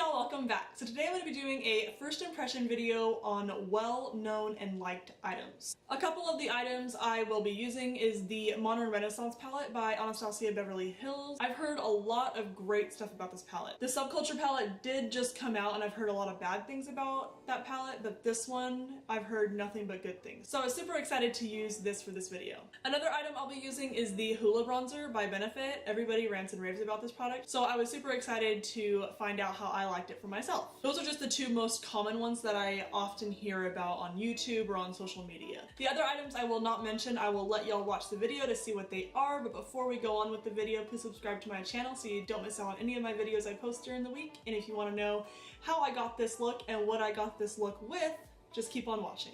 y'all, welcome back. So today I'm going to be doing a first impression video on well-known and liked items. A couple of the items I will be using is the Modern Renaissance palette by Anastasia Beverly Hills. I've heard a lot of great stuff about this palette. The Subculture palette did just come out and I've heard a lot of bad things about that palette, but this one I've heard nothing but good things. So I was super excited to use this for this video. Another item I'll be using is the HOOLA bronzer by Benefit. Everybody rants and raves about this product, so I was super excited to find out how I liked it for myself. Those are just the two most common ones that I often hear about on YouTube or on social media. The other items I will not mention. I will let y'all watch the video to see what they are, but before we go on with the video, please subscribe to my channel so you don't miss out on any of my videos I post during the week. And if you want to know how I got this look and what I got this look with, just keep on watching.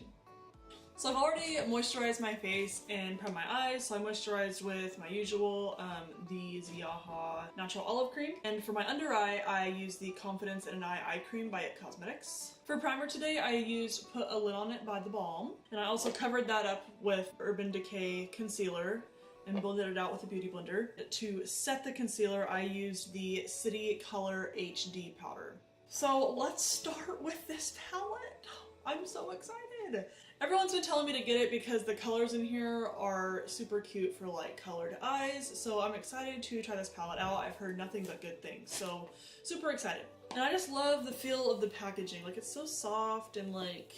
So I've already moisturized my face and primed my eyes, so I moisturized with my usual, the ZIAJA Natural Olive Cream. And for my under eye, I used the Confidence in an Eye Cream by IT Cosmetics. For primer today, I used Put a Lid on It by The Balm. And I also covered that up with Urban Decay Concealer and blended it out with a beauty blender. To set the concealer, I used the City Color HD powder. So let's start with this palette. I'm so excited! Everyone's been telling me to get it because the colors in here are super cute for like colored eyes, so I'm excited to try this palette out. I've heard nothing but good things, so super excited. And I just love the feel of the packaging. Like, it's so soft and like,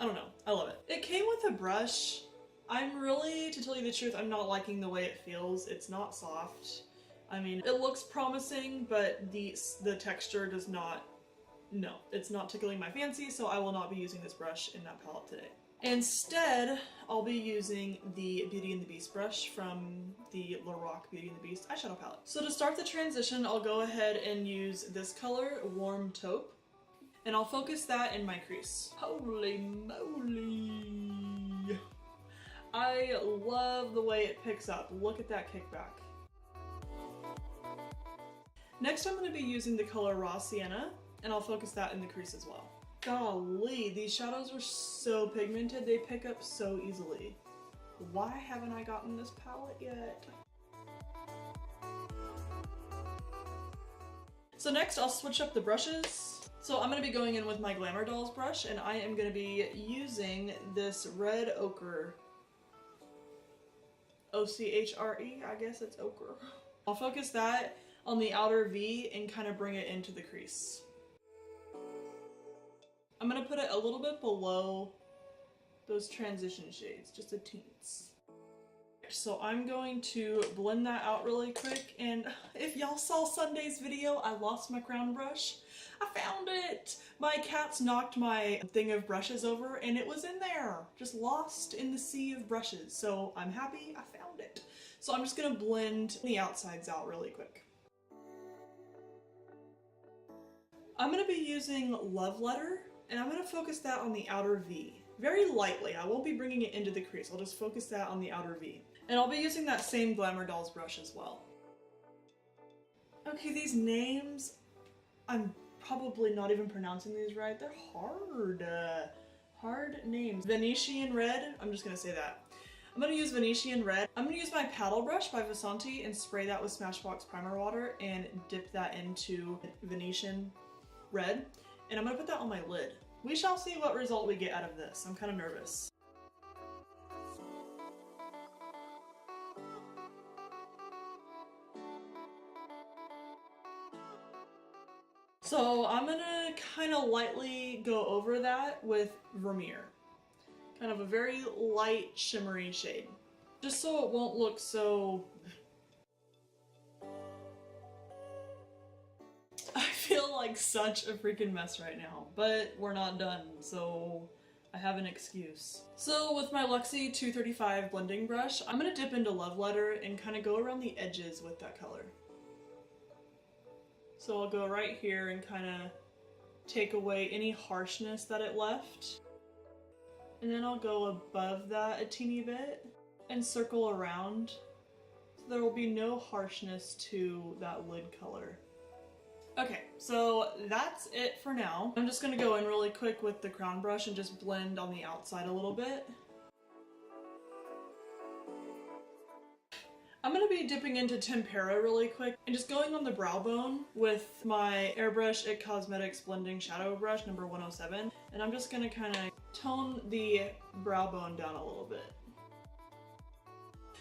I don't know, I love it. It came with a brush. I'm really, to tell you the truth, I'm not liking the way it feels. It's not soft. I mean, it looks promising, but the texture does not. No, it's not tickling my fancy, so I will not be using this brush in that palette today. Instead, I'll be using the Beauty and the Beast brush from the Loreal Beauty and the Beast eyeshadow palette. So to start the transition, I'll go ahead and use this color, Warm Taupe, and I'll focus that in my crease. Holy moly! I love the way it picks up. Look at that kickback. Next, I'm going to be using the color Raw Sienna, and I'll focus that in the crease as well. Golly, these shadows are so pigmented, they pick up so easily. Why haven't I gotten this palette yet? So next, I'll switch up the brushes. So I'm going to be going in with my Glamour Dolls brush, and I am going to be using this Red Ochre. O-C-H-R-E, I guess it's ochre. I'll focus that on the outer V and kind of bring it into the crease. I'm going to put it a little bit below those transition shades, just a teens. So I'm going to blend that out really quick, and if y'all saw Sunday's video, I lost my crown brush. I found it! My cats knocked my thing of brushes over and it was in there, just lost in the sea of brushes. So I'm happy I found it. So I'm just going to blend the outsides out really quick. I'm going to be using Love Letter, and I'm going to focus that on the outer V. Very lightly. I won't be bringing it into the crease. I'll just focus that on the outer V. And I'll be using that same Glamour Dolls brush as well. Okay, these names, I'm probably not even pronouncing these right. They're hard. Hard names. Venetian Red, I'm just going to say that. I'm going to use Venetian Red. I'm going to use my paddle brush by Vasanti and spray that with Smashbox Primer Water and dip that into Venetian Red. And I'm going to put that on my lid. We shall see what result we get out of this. I'm kind of nervous. So I'm going to kind of lightly go over that with Vermeer. Kind of a very light shimmery shade. Just so it won't look so... like such a freaking mess right now, but we're not done, so I have an excuse. So with my Luxie 235 blending brush, I'm gonna dip into Love Letter and kind of go around the edges with that color. So I'll go right here and kind of take away any harshness that it left. And then I'll go above that a teeny bit and circle around. So there will be no harshness to that lid color. Okay, so that's it for now. I'm just gonna go in really quick with the crown brush and just blend on the outside a little bit. I'm going to be dipping into Tempera really quick and just going on the brow bone with my Airbrush It Cosmetics Blending Shadow Brush number 107. And I'm just going to kind of tone the brow bone down a little bit.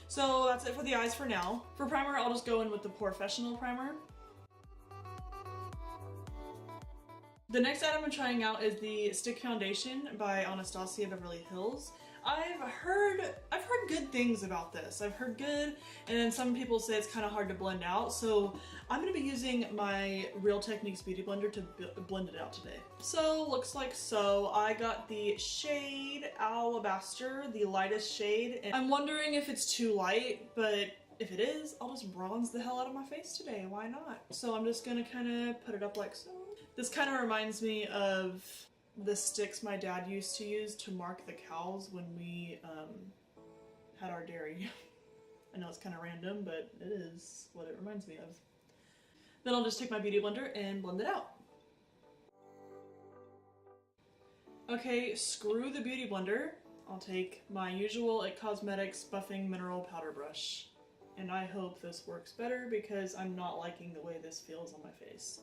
So that's it for the eyes for now. For primer, I'll just go in with the POREFESSIONAL primer. The next item I'm trying out is the Stick Foundation by Anastasia Beverly Hills. I've heard good things about this. I've heard good, and then some people say it's kind of hard to blend out, so I'm going to be using my Real Techniques Beauty Blender to blend it out today. So, looks like so. I got the shade Alabaster, the lightest shade, and I'm wondering if it's too light, but if it is, I'll just bronze the hell out of my face today. Why not? So I'm just going to kind of put it up like so. This kind of reminds me of the sticks my dad used to use to mark the cows when we had our dairy. I know it's kind of random, but it is what it reminds me of. Then I'll just take my beauty blender and blend it out. Okay, screw the beauty blender. I'll take my usual It Cosmetics Buffing Mineral Powder Brush. And I hope this works better because I'm not liking the way this feels on my face.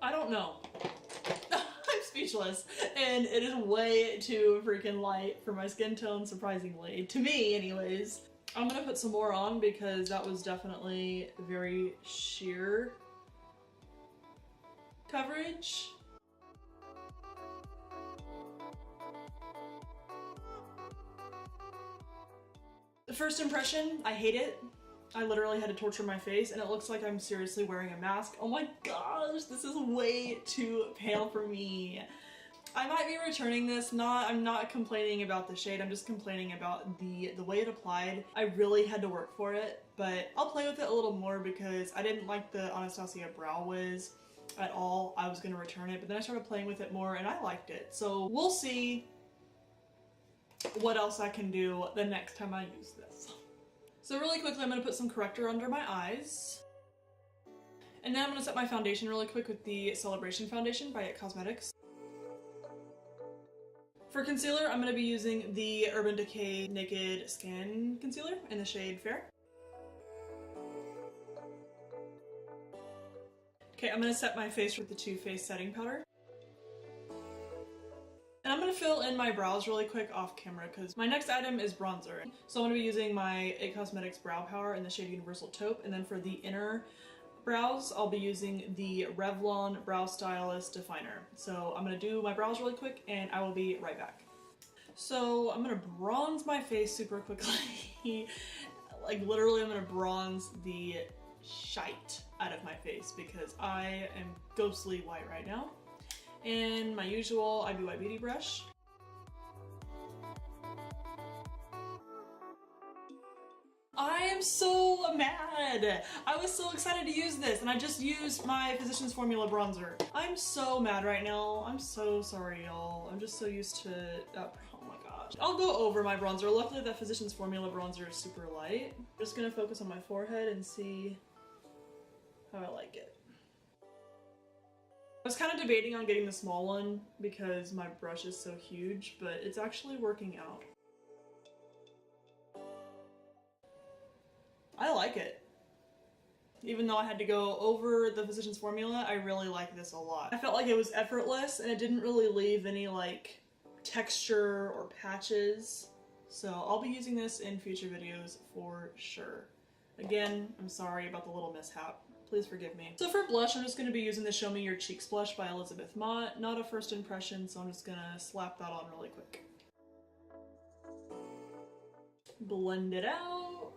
I don't know. I'm speechless. And it is way too freaking light for my skin tone, surprisingly. To me, anyways. I'm gonna put some more on because that was definitely very sheer coverage. The first impression, I hate it. I literally had to torture my face and it looks like I'm seriously wearing a mask. Oh my gosh, this is way too pale for me. I might be returning this. I'm not complaining about the shade, I'm just complaining about the way it applied. I really had to work for it, but I'll play with it a little more because I didn't like the Anastasia Brow Wiz at all. I was gonna return it, but then I started playing with it more and I liked it. So we'll see what else I can do the next time I use this. So really quickly, I'm going to put some corrector under my eyes. And then I'm going to set my foundation really quick with the Celebration Foundation by It Cosmetics. For concealer, I'm going to be using the Urban Decay Naked Skin Concealer in the shade Fair. Okay, I'm going to set my face with the Too Faced Setting Powder. And I'm going to fill in my brows really quick off camera because my next item is bronzer. So I'm going to be using my It Cosmetics Brow Power in the shade Universal Taupe. And then for the inner brows, I'll be using the Revlon Brow Stylist Definer. So I'm going to do my brows really quick and I will be right back. So I'm going to bronze my face super quickly. Like literally I'm going to bronze the shite out of my face because I am ghostly white right now. And my usual IBY Beauty brush. I am so mad! I was so excited to use this and I just used my Physicians Formula bronzer. I'm so mad right now. I'm so sorry, y'all. I'm just so used to that. Oh my gosh. I'll go over my bronzer. Luckily that Physicians Formula bronzer is super light. I'm just gonna focus on my forehead and see how I like it. I was kind of debating on getting the small one because my brush is so huge, but it's actually working out. I like it. Even though I had to go over the Physicians Formula, I really like this a lot. I felt like it was effortless and it didn't really leave any like texture or patches. So I'll be using this in future videos for sure. Again, I'm sorry about the little mishap. Please forgive me. So for blush, I'm just going to be using the Show Me Your Cheeks blush by Elizabeth Mott. Not a first impression, so I'm just going to slap that on really quick. Blend it out.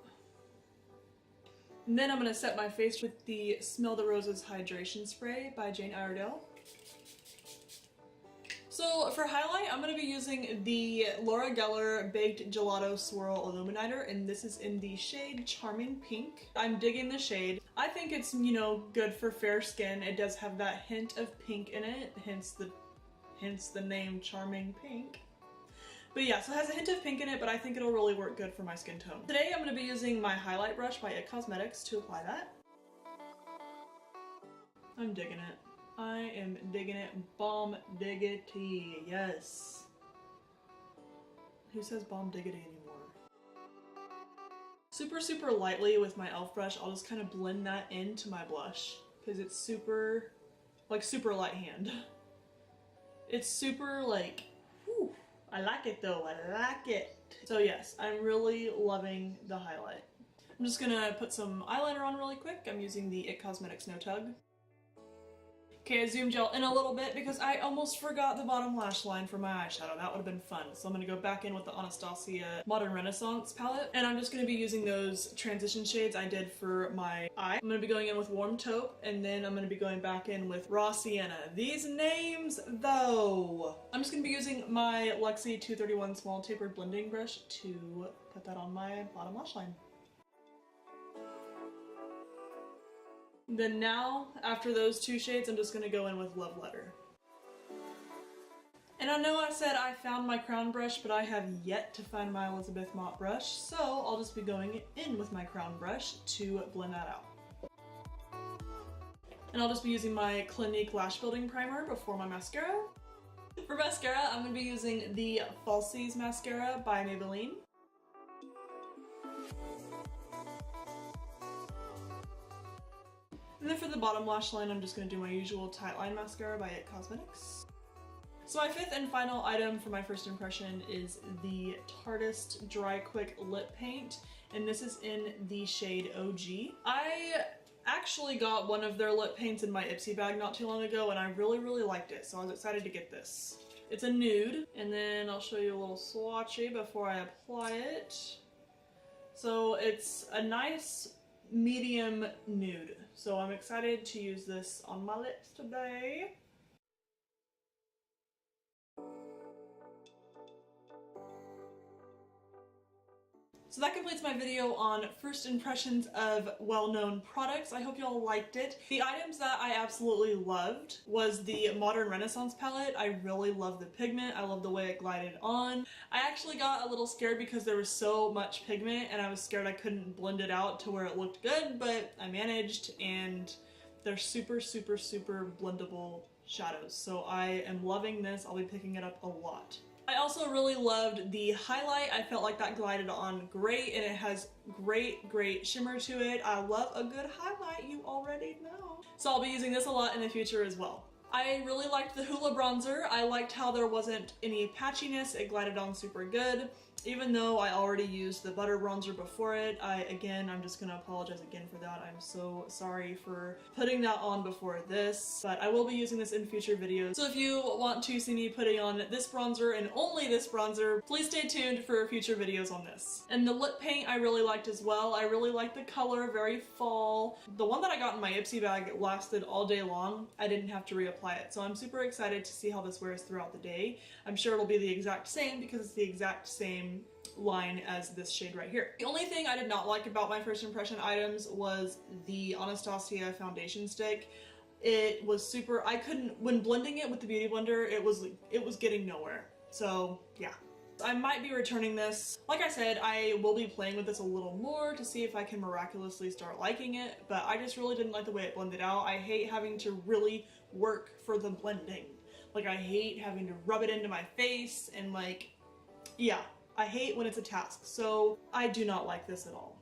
And then I'm going to set my face with the Smell the Roses Hydration Spray by Jane Iredale. So for highlight, I'm going to be using the Laura Geller Baked Gelato Swirl Illuminator, and this is in the shade Charming Pink. I'm digging the shade. I think it's, you know, good for fair skin. It does have that hint of pink in it, hence the name Charming Pink. But yeah, so it has a hint of pink in it, but I think it'll really work good for my skin tone. Today I'm going to be using my highlight brush by It Cosmetics to apply that. I'm digging it. I am digging it. Bomb diggity. Yes. Who says bomb diggity anymore? Super lightly with my e.l.f. brush, I'll just kind of blend that into my blush because it's super light hand. It's super like, whew, I like it though, I like it. So yes, I'm really loving the highlight. I'm just gonna put some eyeliner on really quick. I'm using the IT Cosmetics No Tug. Okay, I zoomed gel in a little bit because I almost forgot the bottom lash line for my eyeshadow. That would have been fun. So I'm going to go back in with the Anastasia Modern Renaissance palette. And I'm just going to be using those transition shades I did for my eye. I'm going to be going in with Warm Taupe, and then I'm going to be going back in with Raw Sienna. These names, though! I'm just going to be using my Luxie 231 Small Tapered Blending Brush to put that on my bottom lash line. Then now, after those two shades, I'm just going to go in with Love Letter. And I know I said I found my crown brush, but I have yet to find my Elizabeth Mott brush, so I'll just be going in with my crown brush to blend that out. And I'll just be using my Clinique Lash Building Primer before my mascara. For mascara, I'm going to be using the Falsies Mascara by Maybelline. And then for the bottom lash line, I'm just going to do my usual Tightline mascara by IT Cosmetics. So my fifth and final item for my first impression is the Tartist Dry Quick Lip Paint, and this is in the shade OG. I actually got one of their lip paints in my Ipsy bag not too long ago, and I really liked it, so I was excited to get this. It's a nude, and then I'll show you a little swatchy before I apply it. So it's a nice medium nude. So I'm excited to use this on my lips today. So that completes my video on first impressions of well-known products. I hope y'all liked it. The items that I absolutely loved was the Modern Renaissance palette. I really love the pigment. I love the way it glided on. I actually got a little scared because there was so much pigment and I was scared I couldn't blend it out to where it looked good, but I managed, and they're super blendable shadows. So I am loving this. I'll be picking it up a lot. I also really loved the highlight. I felt like that glided on great, and it has great shimmer to it. I love a good highlight, you already know. So I'll be using this a lot in the future as well. I really liked the HOOLA bronzer. I liked how there wasn't any patchiness. It glided on super good. Even though I already used the butter bronzer before it, I'm just gonna apologize again for that. I'm so sorry for putting that on before this, but I will be using this in future videos. So if you want to see me putting on this bronzer and only this bronzer, please stay tuned for future videos on this. And the lip paint I really liked as well. I really liked the color, very fall. The one that I got in my Ipsy bag lasted all day long. I didn't have to reapply it, so I'm super excited to see how this wears throughout the day. I'm sure it'll be the exact same because it's the exact same line as this shade right here. The only thing I did not like about my first impression items was the Anastasia foundation stick. It was super, when blending it with the Beauty Blender, it was getting nowhere. So yeah. I might be returning this. Like I said, I will be playing with this a little more to see if I can miraculously start liking it, but I just really didn't like the way it blended out. I hate having to really work for the blending. Like, I hate having to rub it into my face and yeah. I hate when it's a task, so I do not like this at all.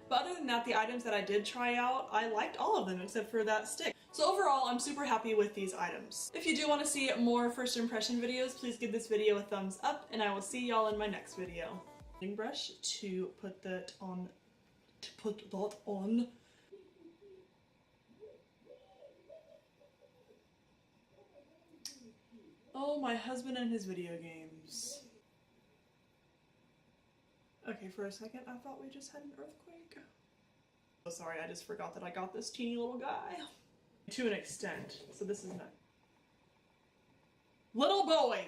But other than that, the items that I did try out, I liked all of them except for that stick. So overall, I'm super happy with these items. If you do want to see more first impression videos, please give this video a thumbs up, and I will see y'all in my next video. Brush to put that on. Oh, my husband and his video games. Okay, for a second, I thought we just had an earthquake. Oh, sorry, I just forgot that I got this teeny little guy. To an extent, so this is not. Little boy!